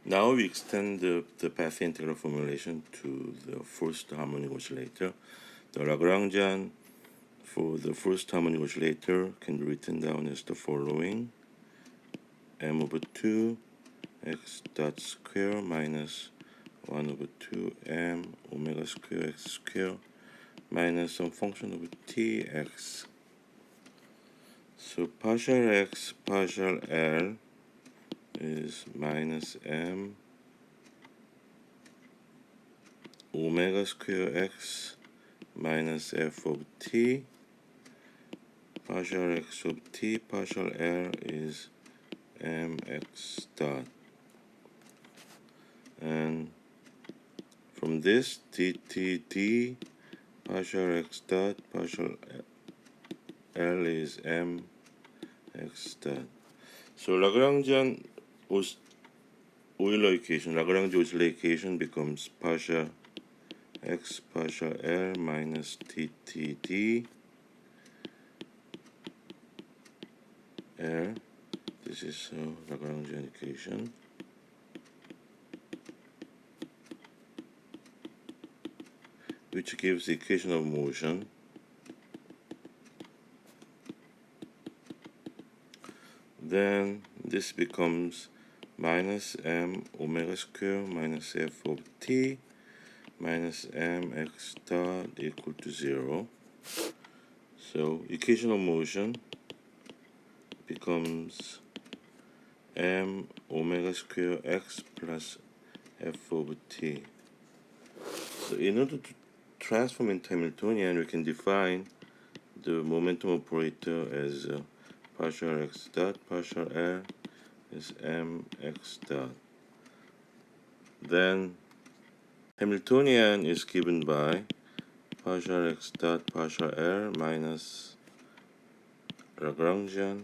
Now we extend the path integral formulation to the first harmonic oscillator. The Lagrangian for the first harmonic oscillator can be written down as the following: m over 2 x dot square minus 1 over 2 m omega square x square minus some function of tx. So partial x partial L is minus m omega square x minus f of t. Partial x of t partial L is mx dot. And from this d partial x dot partial L is mx dot. So Lagrangian Euler equation, Lagrange Euler equation becomes partial x partial L minus ttd L. This is Lagrangian equation. Which gives the equation of motion. Then this becomes minus m omega square minus f of t minus mx dot equal to 0. So equation of motion becomes m omega square x plus f over t. So in order to transform into Hamiltonian, we can define the momentum operator as partial x dot partial L is mx dot. Then Hamiltonian is given by partial x dot partial L minus Lagrangian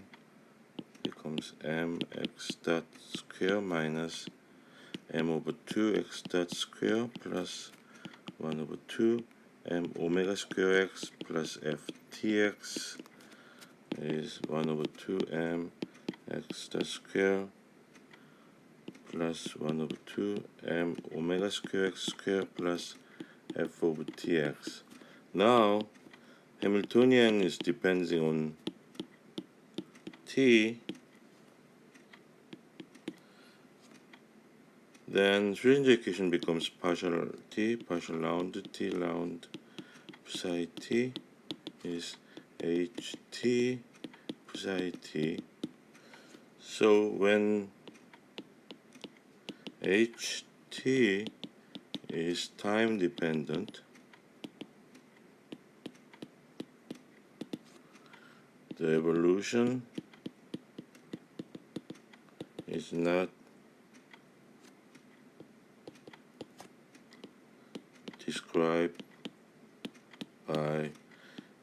becomes mx dot square minus m over 2 x dot square plus 1 over 2 m omega square x plus ftx is 1 over 2 m x dot square plus 1 over 2 m omega square x square plus f over tx. Now Hamiltonian is depending on t. Then Schrödinger equation becomes partial t partial round t round psi t is ht psi t. So when ht is time dependent, the evolution is not described by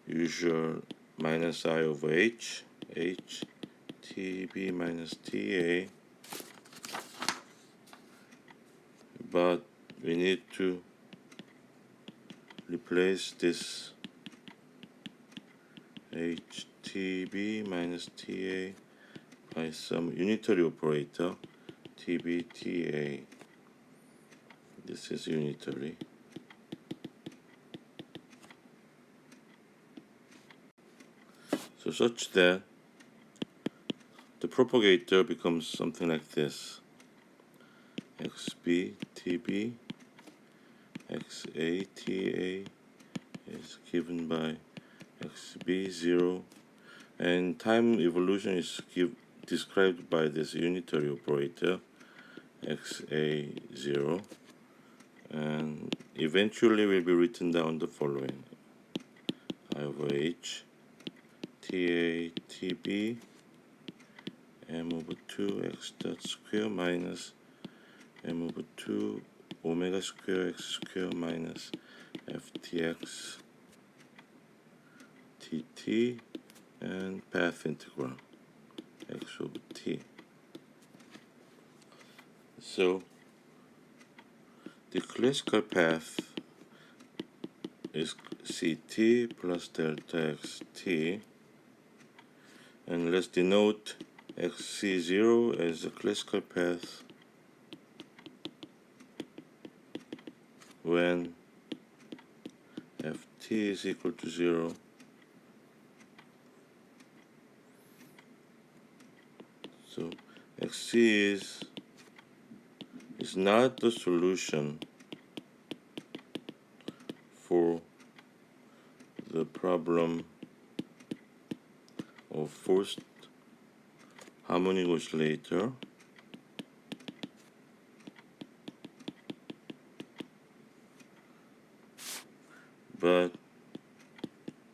usual minus I over h tb minus ta, but we need to replace this htb minus ta by some unitary operator tb ta. This is unitary. So such that the propagator becomes something like this: xb tb xa ta is given by xb 0, and time evolution is described by this unitary operator xa 0, and eventually will be written down the following: I over h ta tb m over 2 x dot square minus m over 2 omega square x square minus ftx tt and path integral x over t. So the classical path is ct plus delta xt, and let's denote xc0 as the classical path when ft is equal to 0, so xc is not the solution for the problem of forced harmonic oscillator, but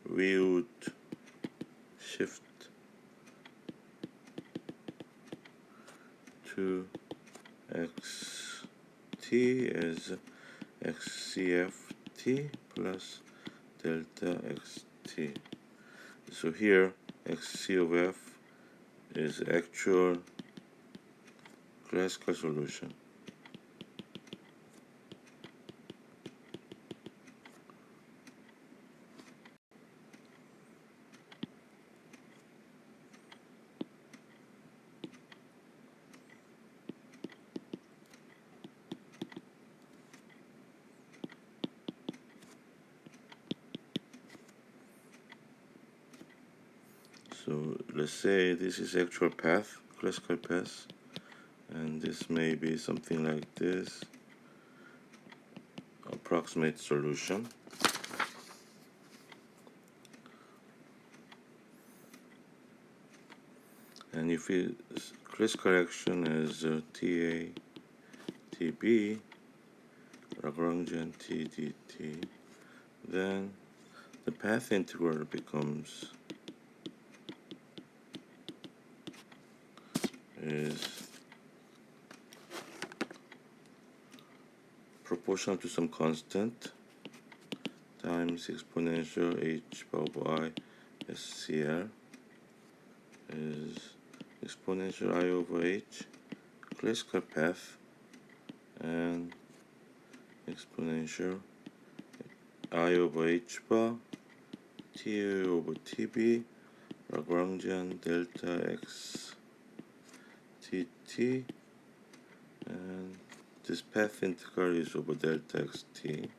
we would shift to xt as xcft plus delta xt. So here xc of f is actual classical solution. So let's say this is actual path, classical path, and this may be something like this, approximate solution. And if classical action is TA, TB, Lagrangian T dt, then the path integral becomes is proportional to some constant times exponential h power of I SCR is exponential I over h classical path and exponential I over h bar T over TB Lagrangian delta x tt, and this path integral is over delta xt.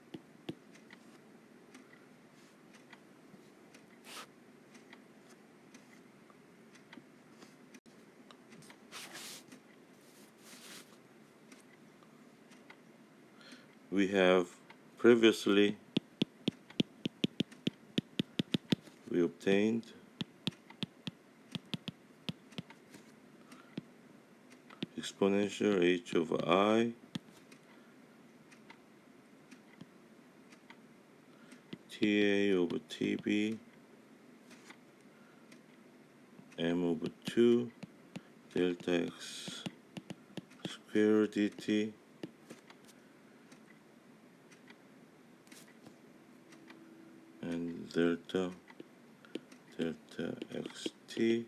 We have previously obtained exponential h over I TA over TB m over 2 delta x square dt and delta xt. We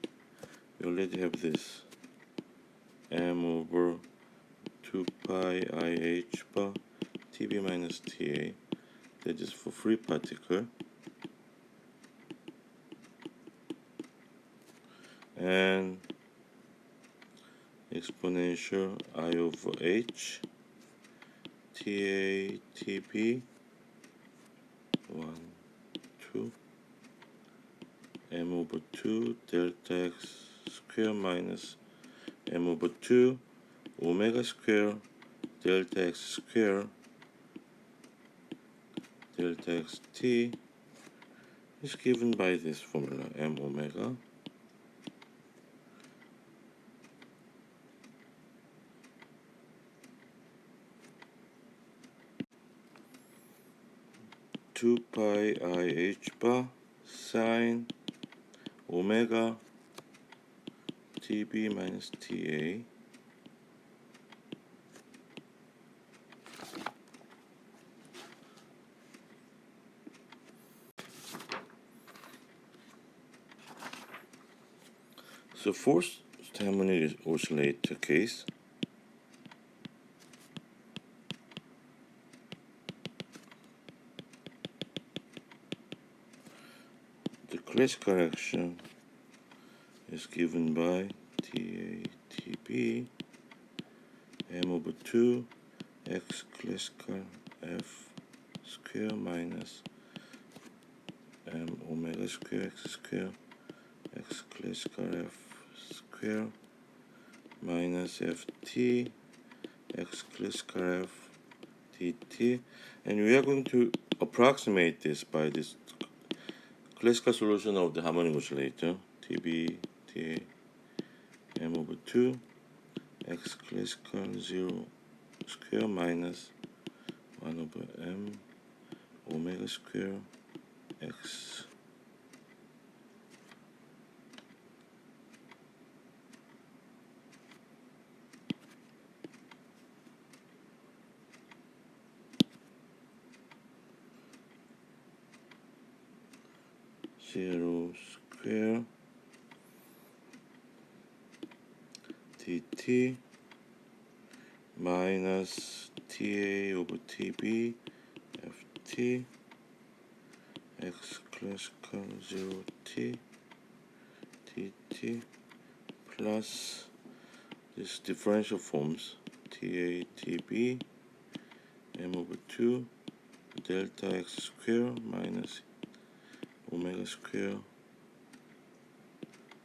already have this m over 2 pi IH bar TB minus TA, that is for free particle, and exponential I over H TA TB 1 2 m over 2 delta x square minus m over 2 omega square delta x square delta xt is given by this formula m omega two pi IH bar sine omega TB minus TA So forced harmonic oscillator case, the classical action is given by TA TB m over 2 x classical f square minus m omega square x square x classical f square minus ft x classical f dt, and we are going to approximate this by this classical solution of the harmonic oscillator dB dA m over 2 x classical 0 square minus 1 over m omega square x zero square dt minus ta over tb ft x classical 0 t dt plus this differential forms ta tb m over 2 delta x square minus omega square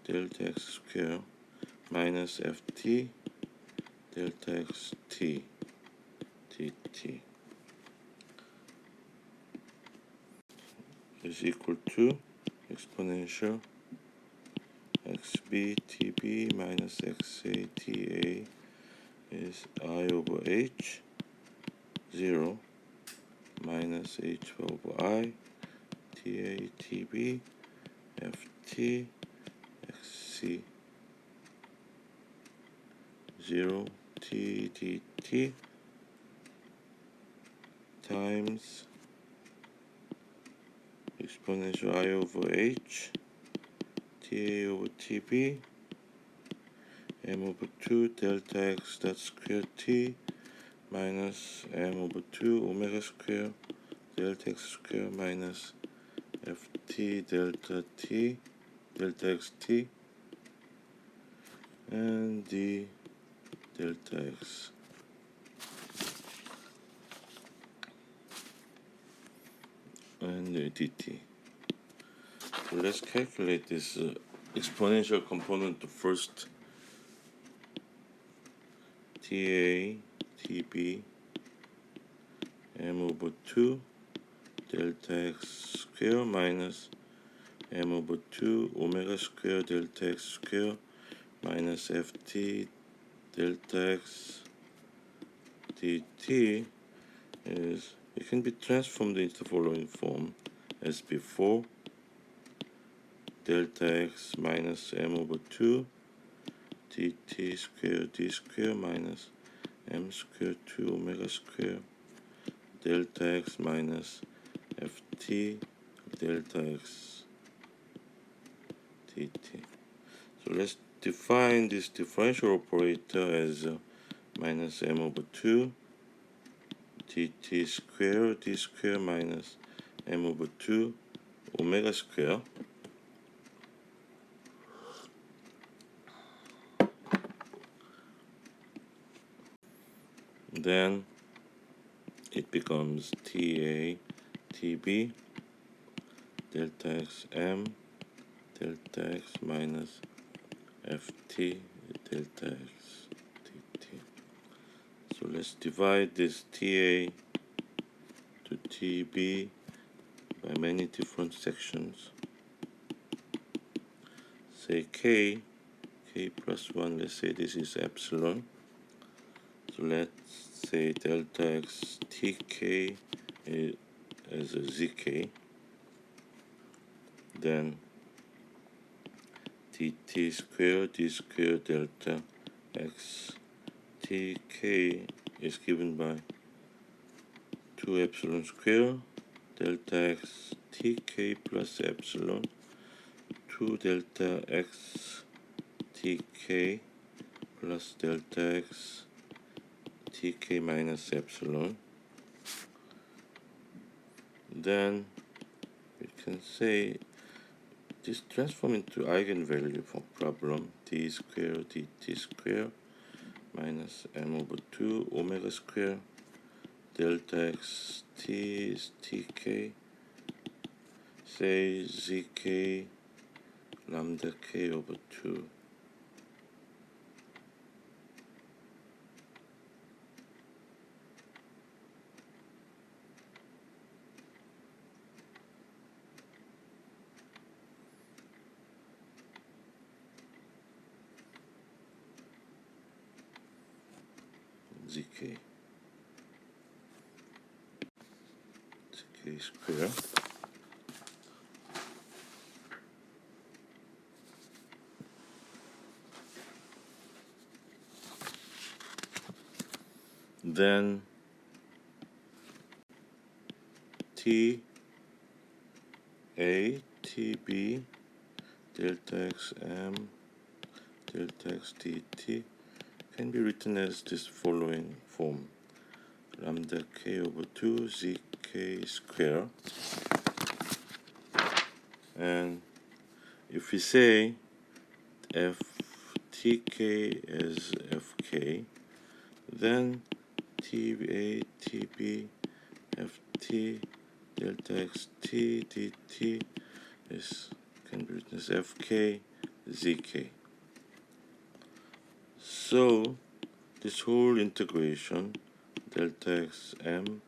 delta x square minus ft delta x t dt is equal to exponential xb tb minus xa ta is I over h 0 minus h over I ta tb ft xc 0 t dt times exponential I over h ta over tb m over 2 delta x dot square t minus m over 2 omega square delta x square minus ft delta t delta xt and d delta x. And dt. So let's calculate this exponential component first. ta tb m over 2 delta x square minus m over 2 omega square delta x square minus ft delta x dt is, it can be transformed into the following form as before: delta x minus m over 2 dt square d square minus m square 2 omega square delta x minus ft delta x dt. So let's define this differential operator as minus m over 2 dt square d square minus m over 2 omega square then it becomes ta tb delta x m delta x minus ft delta x dt. So let's divide this ta to tb by many different sections. Say k plus 1, let's say this is epsilon. So let's say delta x tk as a zk. Then dt square d square delta x tk is given by 2 epsilon square delta x tk plus epsilon 2 delta x tk plus delta x tk minus epsilon. Then we can say this transform into eigenvalue for problem d square dt square minus m over 2 omega square delta x t is tk, say zk lambda k over 2. zk square then t a t b delta x m delta x dt can be written as this following form: lambda k over 2 zk square. And if we say ftk is fk, then tba tb ft delta x t dt can be written as fk zk. So this whole integration, delta x m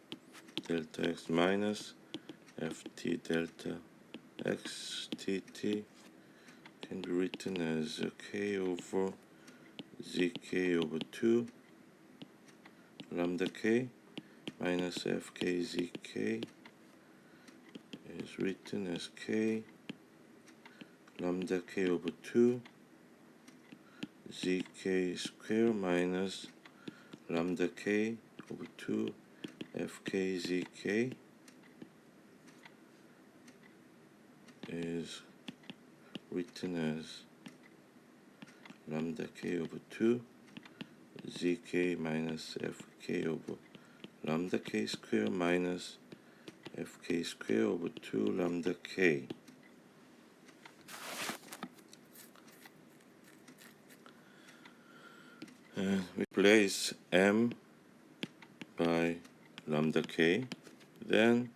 delta x minus ft delta x dt, can be written as k over zk over 2 lambda k minus fk zk is written as k lambda k over 2 zk square minus lambda k over 2 fk zk is written as lambda k over 2 zk minus fk over lambda k square minus fk square over 2 lambda k. And replace m by lambda k, then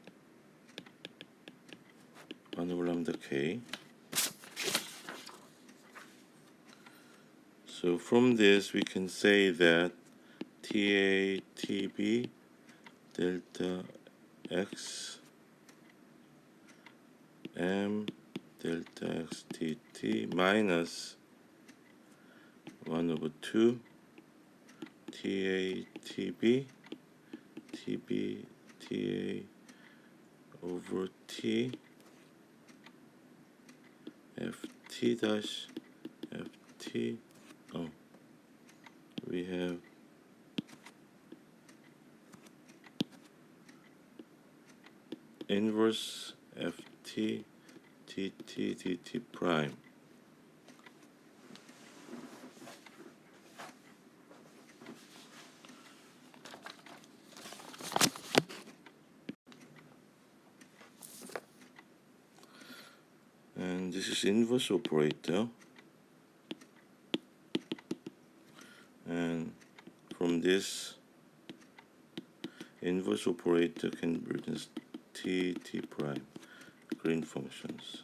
1 over lambda k. So from this we can say that ta tb delta x m delta x dt minus 1 over 2 ta tb tb ta over t ft dash ft, we have inverse ft dt dt prime. And this is inverse operator, and from this inverse operator can be written as t prime, green functions.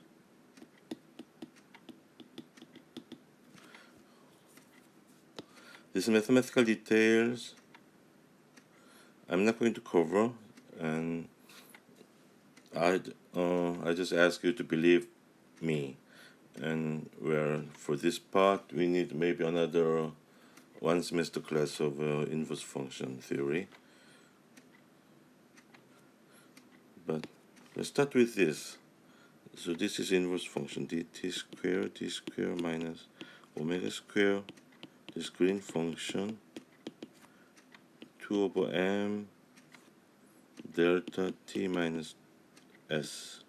These mathematical details I'm not going to cover, and I just ask you to believe me. And where for this part we need maybe another one semester class of inverse function theory. But let's start with this. So this is inverse function dt square minus omega square, this green function 2 over m delta t minus s.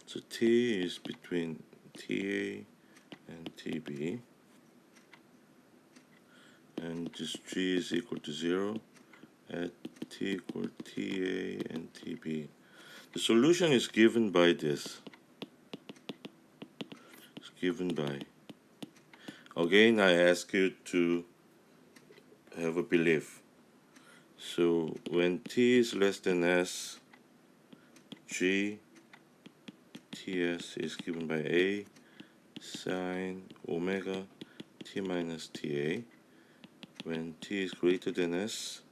So t is between ta and tb, and this g is equal to 0 at t equal ta and tb. The solution is given by this. It's given by Again, I ask you to have a belief. So when t is less than s, g ts is given by a sine omega t minus ta. When t is greater than s,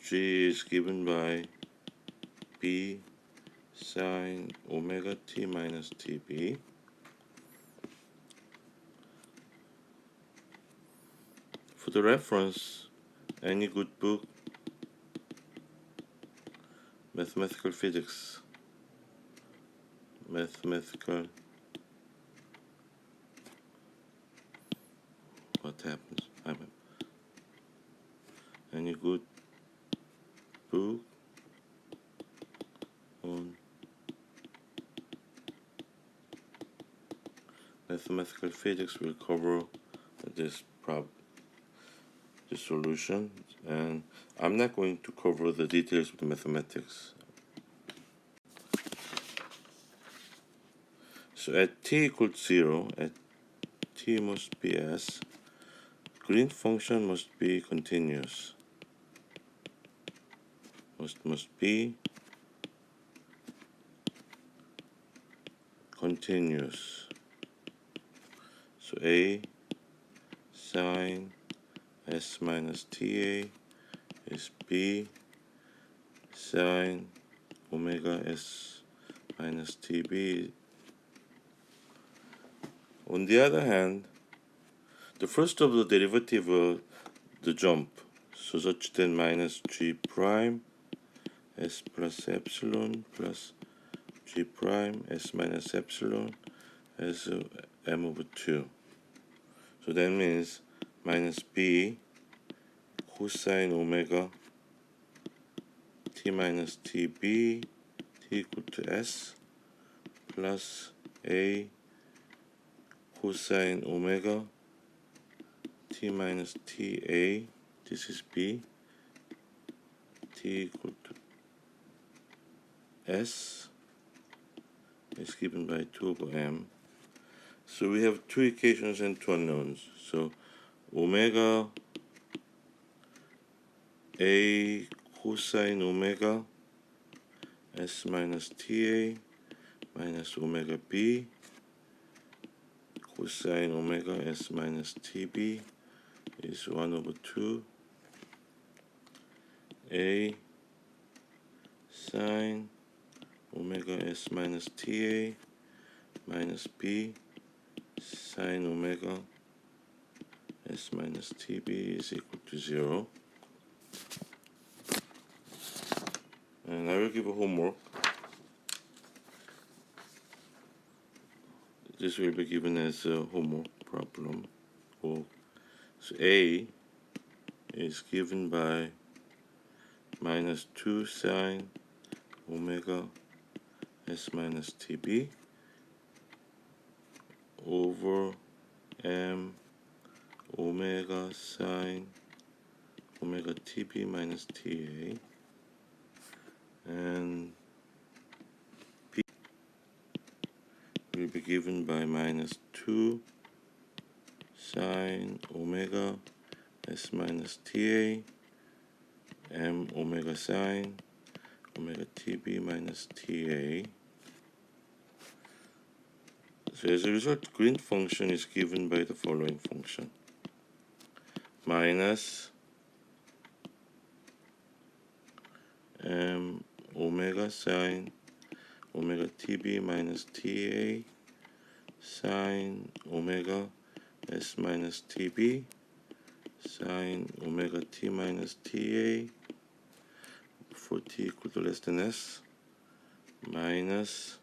g is given by b sine omega t minus tb. For the reference, any good book, mathematical physics, mathematical, what happens? Any good book on mathematical physics will cover this the solution, and I'm not going to cover the details of the mathematics. So at t equals 0, at t must be s, green function must be continuous. Must be continuous. So a sine s minus ta is b sine omega s minus tb. On the other hand, the first of the derivative of the jump, so such that minus g prime s plus epsilon plus g prime s minus epsilon as m over 2. So that means minus b cosine omega t minus tb t equal to s plus a cosine omega t minus ta, this is b, t equal to s is given by 2 over m. So we have two equations and two unknowns. So omega a cosine omega s minus ta minus omega b cosine omega s minus tb is 1 over 2 a sine omega s minus ta minus b sine omega s minus tb is equal to 0. And I will give a homework. This will be given as a homework problem. So a is given by minus 2 sine omega s minus tb over m omega sine omega tb minus ta, and p will be given by minus 2 sine omega s minus ta m omega sine omega tb minus ta. So as a result, green function is given by the following function: minus m omega sine omega tb minus ta sine omega s minus tb sine omega t minus ta for t equal to less than s minus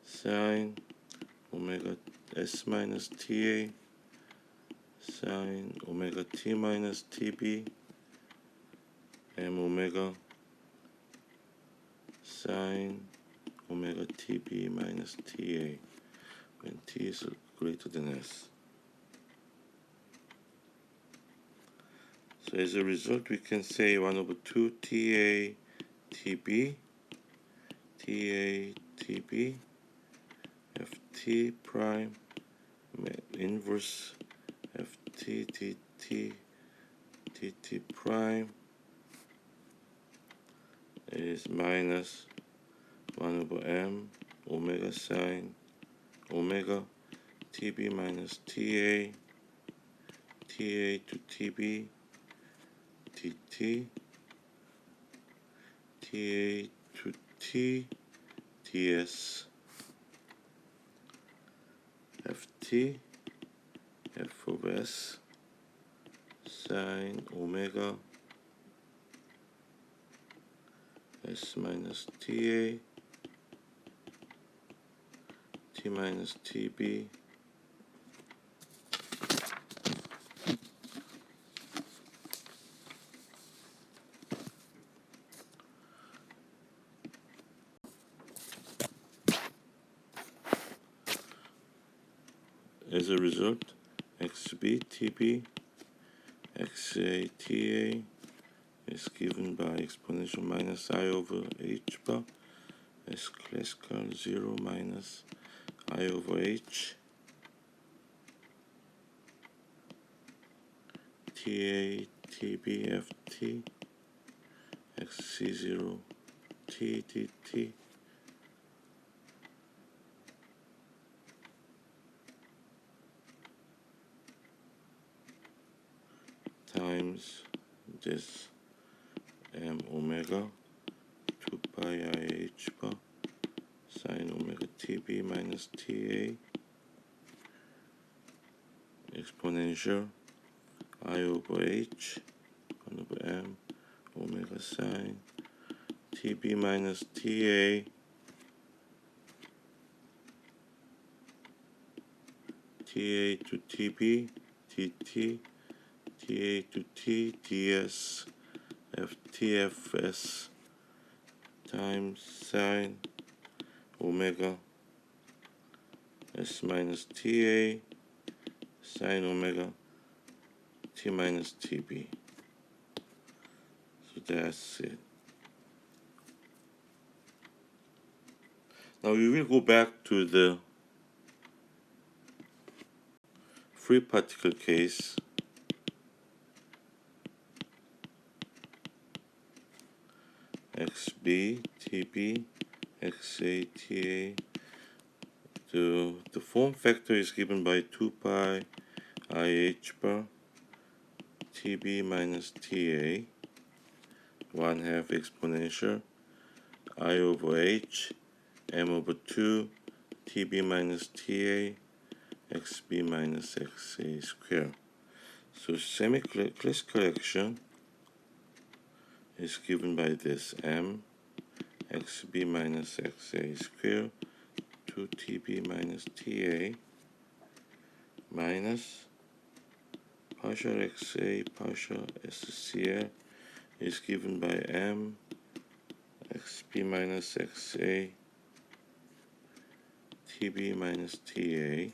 sine omega s minus ta sine omega t minus tb m omega sine omega tb minus ta when t is greater than s. So as a result, we can say 1 over 2 ta TB, TA, TB, FT prime, inverse FT, TT, TT prime is minus 1 over m omega sine omega TB minus TA, TA to TB, TT, TA to T, TS, FT, F of S, sine omega S minus TA, T minus TB, as a result, XB, TB, XA, TA is given by exponential minus I over H bar as classical 0 minus I over H TA, TB, FT, XC0, T, DT times this m omega 2 pi I H bar sine omega TB minus TA exponential I over H 1 over m omega sine TB minus TA TA to TB TT TA to T DS FTFS times sine omega S minus TA sine omega T minus TB. So that's it. Now we will go back to the free particle case. XB, TB, XA, TA. The form factor is given by 2 pi IH bar TB minus TA 1/2 exponential I over H m over 2 TB minus TA XB minus XA square. So semi-class correction is given by this m XB minus XA square 2 TB minus TA minus partial XA partial SCL is given by m XB minus XA TB minus TA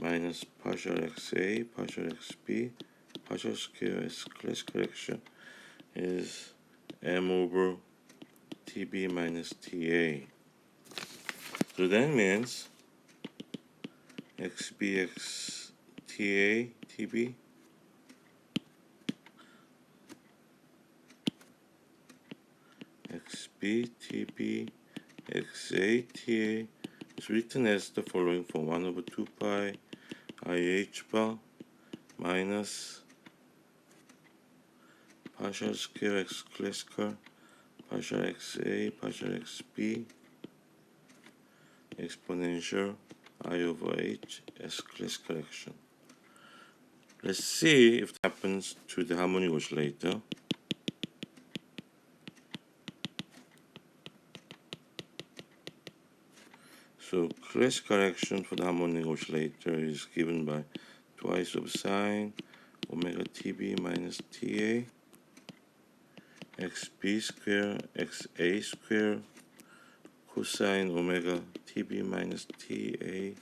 minus partial XA partial XB partial square as class correction is m over TB minus TA. So that means XBX TA TB XB TB XA TA is written as the following for 1 over 2 pi IH bar minus partial square X classical partial XA partial XB exponential I over H as class correction. Let's see if it happens to the harmonic oscillator. So class correction for the harmonic oscillator is given by twice of sine omega TB minus TA XB square XA square cosine omega TB minus TA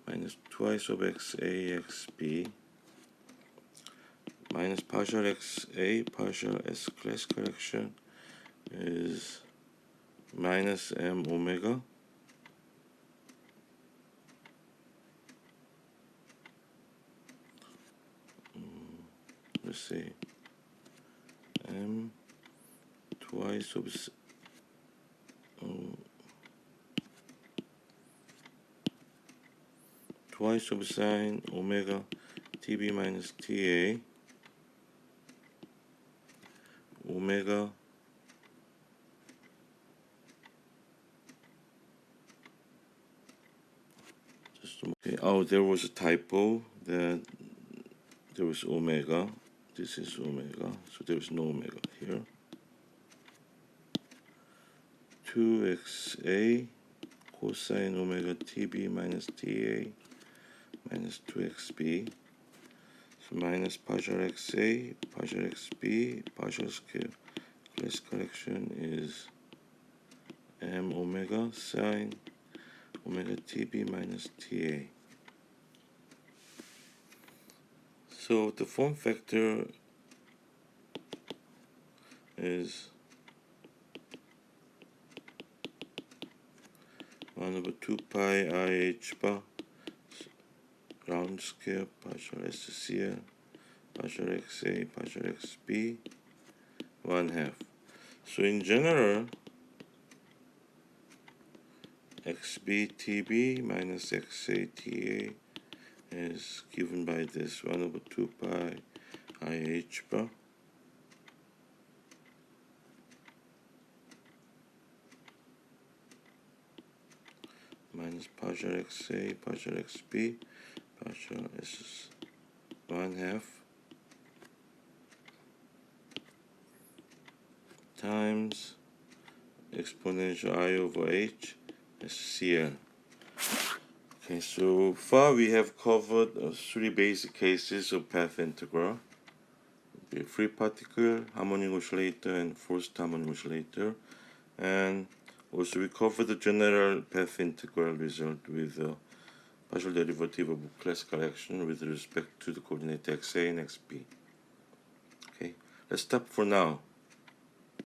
minus twice of XA XB minus partial XA partial S class correction is minus m omega let's say m twice of sine omega tb minus ta omega okay. Oh, there was a typo that there was omega. This is omega, so there is no omega here. 2xa cosine omega tb minus ta minus 2xb. So minus partial xa, partial xb, partial scale. Class correction is m omega sine omega tb minus ta. So the form factor is 1 over 2 pi I h bar round scale partial SCL partial xa partial xb 1/2. So in general xb tb minus xa ta is given by this 1 over 2 pi I h bar minus partial xa partial xb partial s 1/2 times exponential I over h SCL. Okay, so far we have covered 3 basic cases of path integral: the free particle, harmonic oscillator, and forced harmonic oscillator, and also we covered the general path integral result with partial derivative of classical action with respect to the coordinate xa and xb. Okay, let's stop for now.